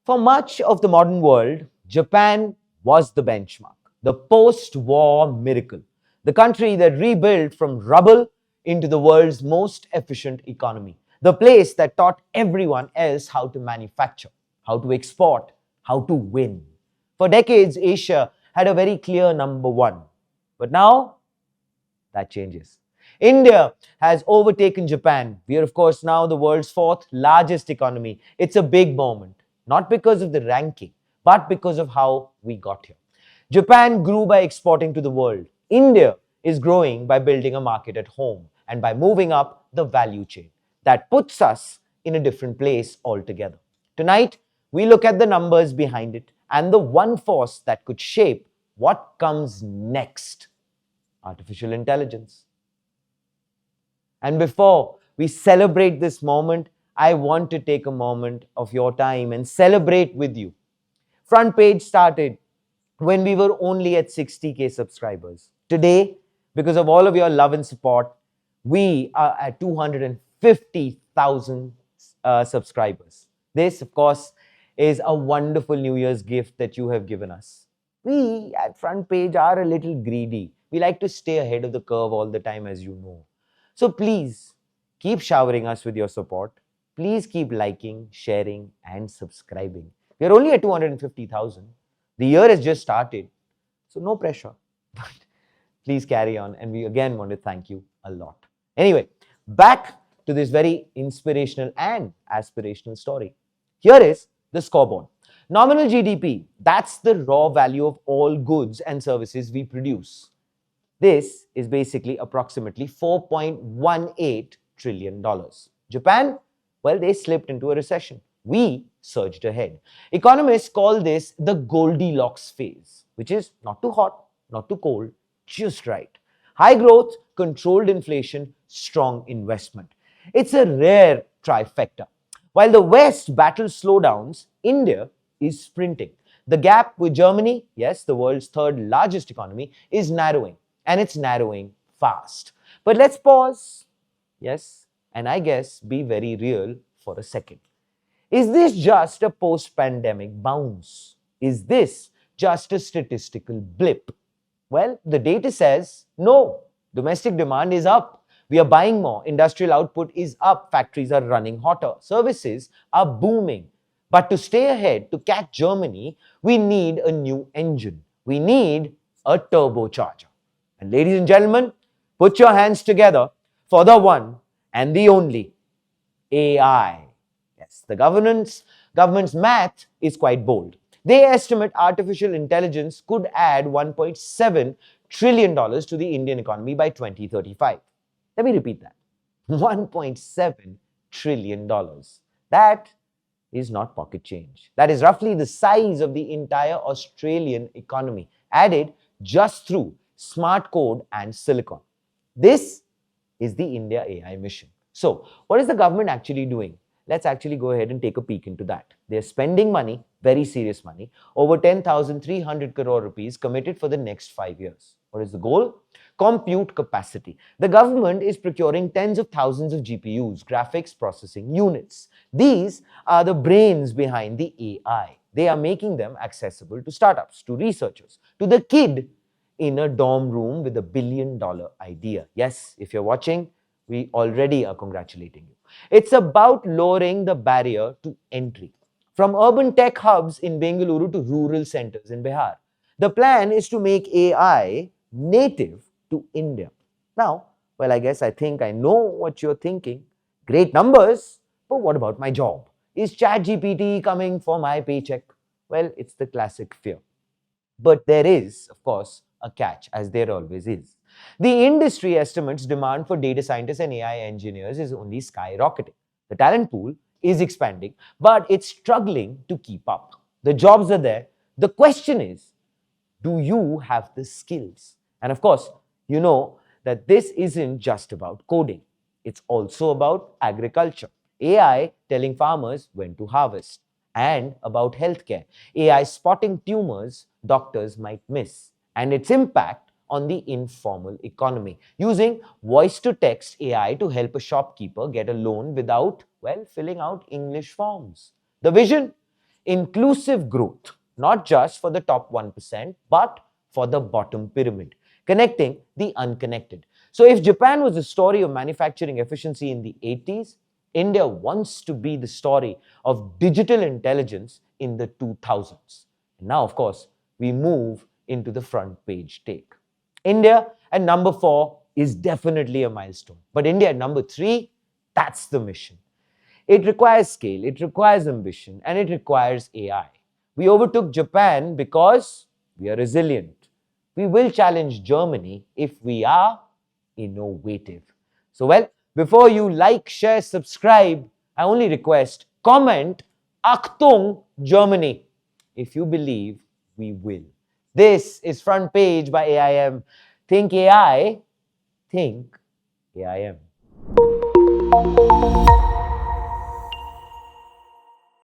For much of the modern world, Japan was the benchmark, the post-war miracle, the country that rebuilt from rubble into the world's most efficient economy, the place that taught everyone else how to manufacture, how to export, how to win. For decades, Asia had a very clear number one. But now, that changes. India has overtaken Japan. We are, of course, now the world's fourth largest economy. It's a big moment, not because of the ranking, but because of how we got here. Japan grew by exporting to the world. India is growing by building a market at home and by moving up the value chain. That puts us in a different place altogether. Tonight, we look at the numbers behind it and the one force that could shape what comes next: artificial intelligence. And before we celebrate this moment, I want to take a moment of your time and celebrate with you. Front Page started when we were only at 60K subscribers. Today, because of all of your love and support, we are at 250,000 subscribers. This, of course, is a wonderful New Year's gift that you have given us. We at Front Page are a little greedy. We like to stay ahead of the curve all the time, as you know. So please keep showering us with your support. Please keep liking, sharing, and subscribing. We are only at 250,000. The year has just started, so no pressure. But please carry on, and we again want to thank you a lot. Anyway, back to this very inspirational and aspirational story. Here is the scoreboard. Nominal GDP, that's the raw value of all goods and services we produce. This is basically approximately $4.18 trillion. Japan, well, they slipped into a recession. We surged ahead. Economists call this the Goldilocks phase, which is not too hot, not too cold, just right. High growth, controlled inflation, strong investment. It's a rare trifecta. While the West battles slowdowns, India is sprinting. The gap with Germany, yes, the world's third largest economy, is narrowing. And it's narrowing fast. But let's pause, yes, and I guess be very real for a second. Is this just a post-pandemic bounce? Is this just a statistical blip? Well, the data says no. Domestic demand is up. We are buying more. Industrial output is up. Factories are running hotter. Services are booming. But to stay ahead, to catch Germany, we need a new engine. We need a turbocharger. And ladies and gentlemen, put your hands together for the one and the only AI. Yes, the government's math is quite bold. They estimate artificial intelligence could add $1.7 trillion to the Indian economy by 2035. Let me repeat that. $1.7 trillion. That is not pocket change. That is roughly the size of the entire Australian economy, added just through smart code and silicon. This is the IndiaAI mission. So, what is the government actually doing? Let's actually go ahead and take a peek into that. They're spending money, very serious money, over 10,300 crore rupees committed for the next 5 years. What is the goal? Compute capacity. The government is procuring tens of thousands of GPUs, graphics processing units. These are the brains behind the AI. They are making them accessible to startups, to researchers, to the kid in a dorm room with $1 billion idea. Yes, if you're watching, we already are congratulating you. It's about lowering the barrier to entry from urban tech hubs in Bengaluru to rural centers in Bihar. The plan is to make AI native to India. Now, well, I guess I think I know what you're thinking. Great numbers, but what about my job? Is ChatGPT coming for my paycheck? Well, it's the classic fear. But there is, of course, a catch, as there always is. The industry estimates demand for data scientists and AI engineers is only skyrocketing. The talent pool is expanding, but it's struggling to keep up. The jobs are there. The question is, do you have the skills? And of course, you know that this isn't just about coding. It's also about agriculture. AI telling farmers when to harvest. And about healthcare. AI spotting tumors doctors might miss. And its impact on the informal economy, using voice-to-text AI to help a shopkeeper get a loan without, well, filling out English forms. The vision? Inclusive growth, not just for the top 1%, but for the bottom pyramid, connecting the unconnected. So if Japan was a story of manufacturing efficiency in the 80s, India wants to be the story of digital intelligence in the 2000s. Now, of course, we move into the front page take. India at number 4 is definitely a milestone. But India at number 3, that's the mission. It requires scale, it requires ambition, and it requires AI. We overtook Japan because we are resilient. We will challenge Germany if we are innovative. So, well, before you like, share, subscribe, I only request comment Achtung Germany if you believe we will. This is Front Page by AIM. Think AI, think AIM.